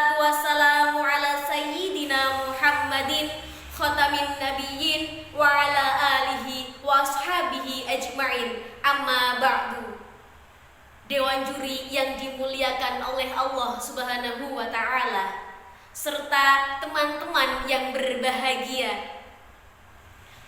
Wassalatu wassalamu ala sayyidina Muhammadin khatamin nabiyyin wa ala alihi wa ashabihi ajma'in. Amma ba'du. Dewan juri yang dimuliakan oleh Allah Subhanahu wa ta'ala, serta teman-teman yang berbahagia.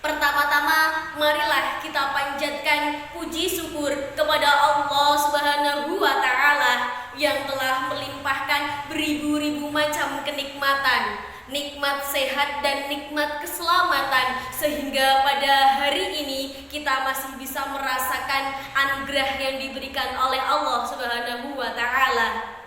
Pertama-tama, marilah kita panjatkan puji syukur kepada Allah Subhanahu wa ta'ala yang telah melimpahkan beribu-ribu macam kenikmatan, nikmat sehat dan nikmat keselamatan, sehingga pada hari ini kita masih bisa merasakan anugerah yang diberikan oleh Allah Subhanahu wa ta'ala.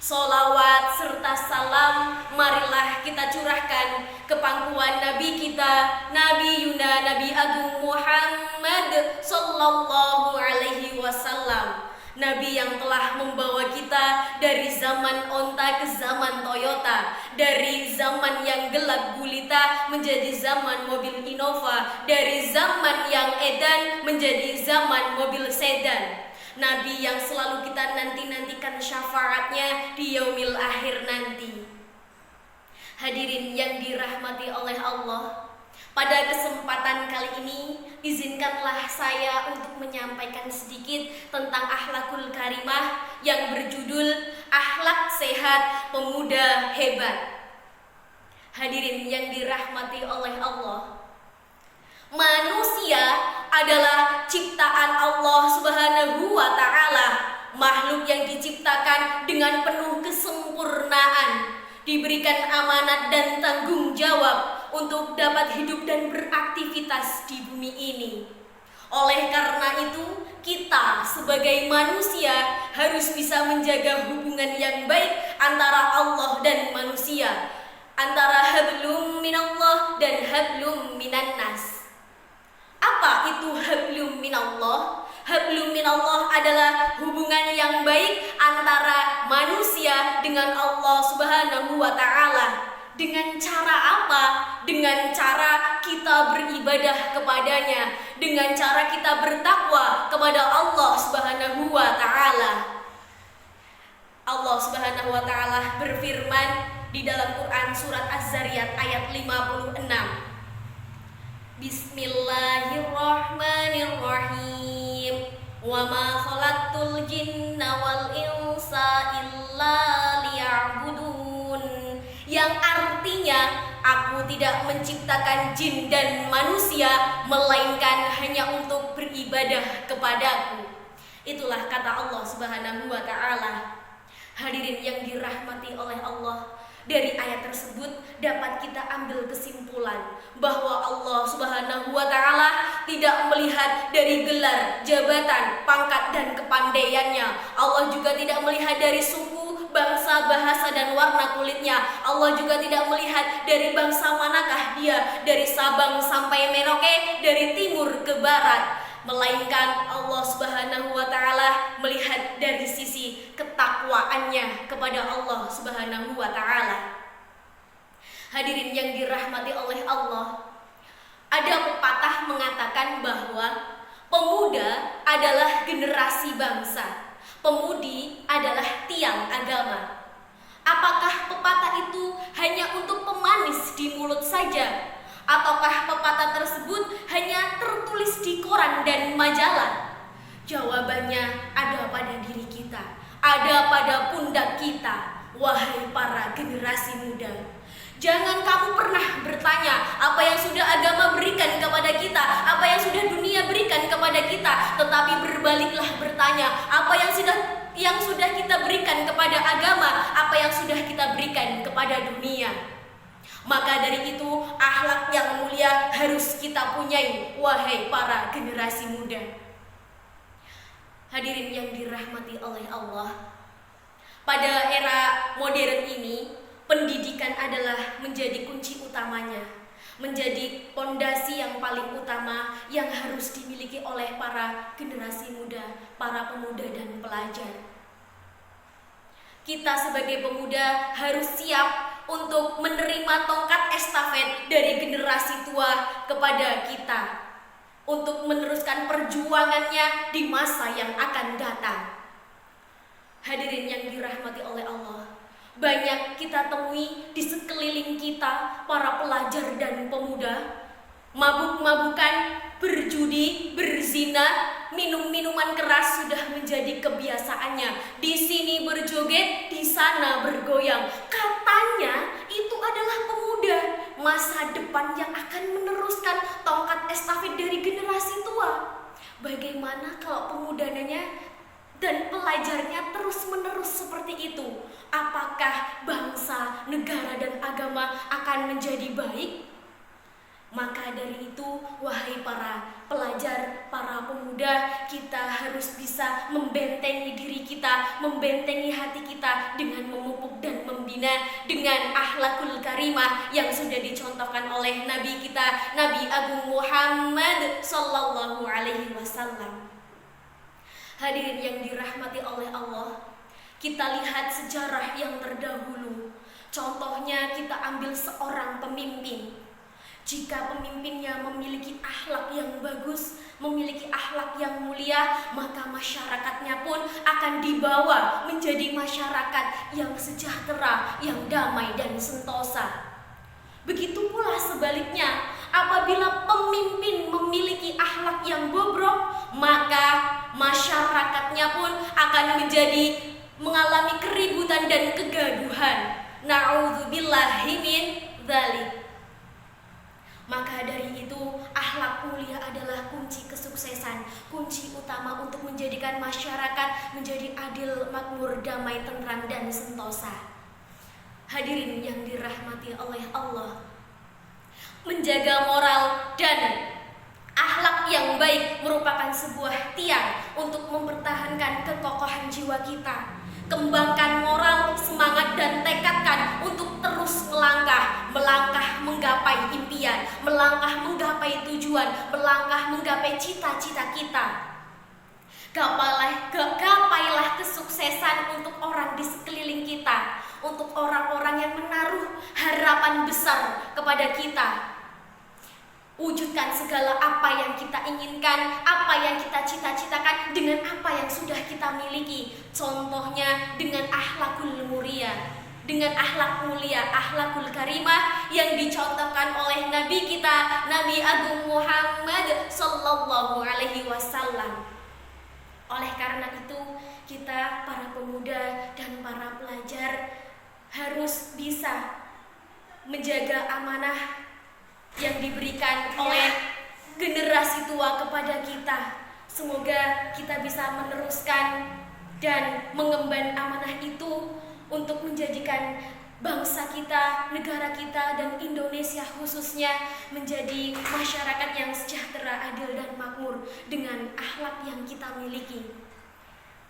Sholawat serta salam marilah kita curahkan ke pangkuan Nabi kita, Nabi Yuna Nabi Agung Muhammad Sallallahu Alaihi Wasallam. Nabi yang telah membawa kita dari zaman onta ke zaman Toyota, dari zaman yang gelap gulita menjadi zaman mobil Innova, dari zaman yang edan menjadi zaman mobil sedan. Nabi yang selalu kita nanti-nantikan syafaatnya di yaumil akhir nanti. Hadirin yang dirahmati oleh Allah, pada kesempatan kali ini izinkanlah saya untuk menyampaikan sedikit tentang akhlakul karimah yang berjudul Akhlak Sehat Pemuda Hebat. Hadirin yang dirahmati oleh Allah, manusia adalah ciptaan Allah Subhanahu wa ta'ala, makhluk yang diciptakan dengan penuh kesempurnaan, diberikan amanat dan tanggung jawab untuk dapat hidup dan beraktivitas di bumi ini. Oleh karena itu, kita sebagai manusia harus bisa menjaga hubungan yang baik antara Allah dan manusia, antara hablum minallah dan hablum minannas. Apa itu hablum minallah? Hablum minallah adalah hubungan yang baik antara manusia dengan Allah Subhanahu wa ta'ala. Dengan cara apa? Dengan cara kita beribadah kepadanya, dengan cara kita bertakwa kepada Allah Subhanahu wa ta'ala. Allah Subhanahu wa ta'ala berfirman di dalam Quran surat Az-Zariyat ayat 56. Bismillahirrahmanirrahim. Wa ma khalaqtul jinna wal insa illa liya'budun. Yang artinya, aku tidak menciptakan jin dan manusia melainkan hanya untuk beribadah kepadaku. Itulah kata Allah Subhanahu wa ta'ala. Hadirin yang dirahmati oleh Allah, dari ayat tersebut dapat kita ambil kesimpulan bahwa Allah Subhanahu wa ta'ala tidak melihat dari gelar, jabatan, pangkat, dan kepandaiannya. Allah juga tidak melihat dari suku, bangsa, bahasa, dan warna kulitnya. Allah juga tidak melihat dari bangsa manakah dia, dari Sabang sampai Merauke, dari timur ke barat, melainkan Allah Subhanahu wa ta'ala melihat dari sisi ketakwaannya kepada Allah Subhanahu wa ta'ala. Hadirin yang dirahmati oleh Allah, ada pepatah mengatakan bahwa pemuda adalah generasi bangsa, pemudi adalah tiang agama. Apakah pepatah itu hanya untuk pemanis di mulut saja? Ataukah pepatah tersebut hanya tertulis di koran dan majalah? Jawabannya ada pada diri kita, ada pada pundak kita, wahai para generasi muda. Jangan kamu pernah bertanya apa yang sudah agama berikan kepada kita, apa yang sudah dunia berikan kepada kita, tetapi berbaliklah bertanya apa yang sudah kita berikan kepada agama, apa yang sudah kita berikan kepada dunia. Maka dari itu, akhlak yang mulia harus kita punyai, wahai para generasi muda. Hadirin yang dirahmati oleh Allah, pada era modern ini, pendidikan adalah menjadi kunci utamanya, menjadi pondasi yang paling utama yang harus dimiliki oleh para generasi muda, para pemuda dan pelajar. Kita sebagai pemuda harus siap untuk menerima tongkat estafet dari generasi tua kepada kita, untuk meneruskan perjuangannya di masa yang akan datang. Hadirin yang dirahmati oleh Allah, banyak kita temui di sekeliling kita, para pelajar dan pemuda, mabuk-mabukan, berjudi, berzina, minum-minuman keras sudah menjadi kebiasaannya. Di sini berjoget, di sana bergoyang. Katanya itu adalah pemuda, masa depan yang akan meneruskan tongkat estafet dari generasi tua. Bagaimana kalau pemudanya dan pelajarnya terus-menerus seperti itu? Apakah bangsa, negara, dan agama akan menjadi baik? Maka dari itu, wahai para pelajar, para pemuda, kita harus bisa membentengi diri kita, membentengi hati kita dengan memupuk dan membina dengan akhlakul karimah yang sudah dicontohkan oleh Nabi kita, Nabi Agung Muhammad Sallallahu Alaihi Wasallam. Hadirin yang dirahmati oleh Allah, kita lihat sejarah yang terdahulu. Contohnya kita ambil seorang pemimpin. Jika pemimpinnya memiliki akhlak yang bagus, memiliki akhlak yang mulia, maka masyarakatnya pun akan dibawa menjadi masyarakat yang sejahtera, yang damai dan sentosa. Begitu pula sebaliknya, apabila pemimpin memiliki akhlak yang bobrok, maka masyarakatnya pun akan mengalami keributan dan kegaduhan. Na'udzubillahi min dzalik. Maka dari itu, akhlak mulia adalah kunci kesuksesan, kunci utama untuk menjadikan masyarakat menjadi adil, makmur, damai, tentram, dan sentosa. Hadirin yang dirahmati oleh Allah, menjaga moral dan akhlak yang baik merupakan sebuah tiang untuk mempertahankan kekokohan jiwa kita. Kembangkan moral, semangat, dan tekadkan untuk terus melangkah menggapai impian, melangkah menggapai tujuan, melangkah menggapai cita-cita kita. Gapailah kesuksesan untuk orang di sekeliling kita, untuk orang-orang yang menaruh harapan besar kepada kita. Wujudkan segala apa yang kita inginkan, apa yang kita cita-citakan dengan apa yang sudah kita miliki. Contohnya dengan akhlakul mulia, dengan akhlak mulia, akhlakul karimah yang dicontohkan oleh Nabi kita, Nabi Agung Muhammad Sallallahu Alaihi Wasallam. Oleh karena itu, kita para pemuda dan para pelajar harus bisa menjaga amanah yang diberikan oleh generasi tua kepada kita. Semoga kita bisa meneruskan dan mengemban amanah itu untuk menjadikan bangsa kita, negara kita, dan Indonesia khususnya menjadi masyarakat yang sejahtera, adil, dan makmur dengan akhlak yang kita miliki.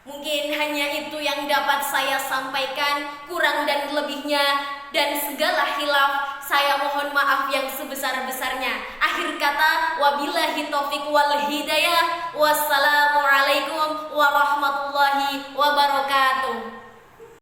Mungkin hanya itu yang dapat saya sampaikan, kurang dan lebihnya dan segala khilaf saya mohon maaf yang sebesar-besarnya. Akhir kata, wabillahi taufiq wal hidayah. Wassalamualaikum warahmatullahi wabarakatuh.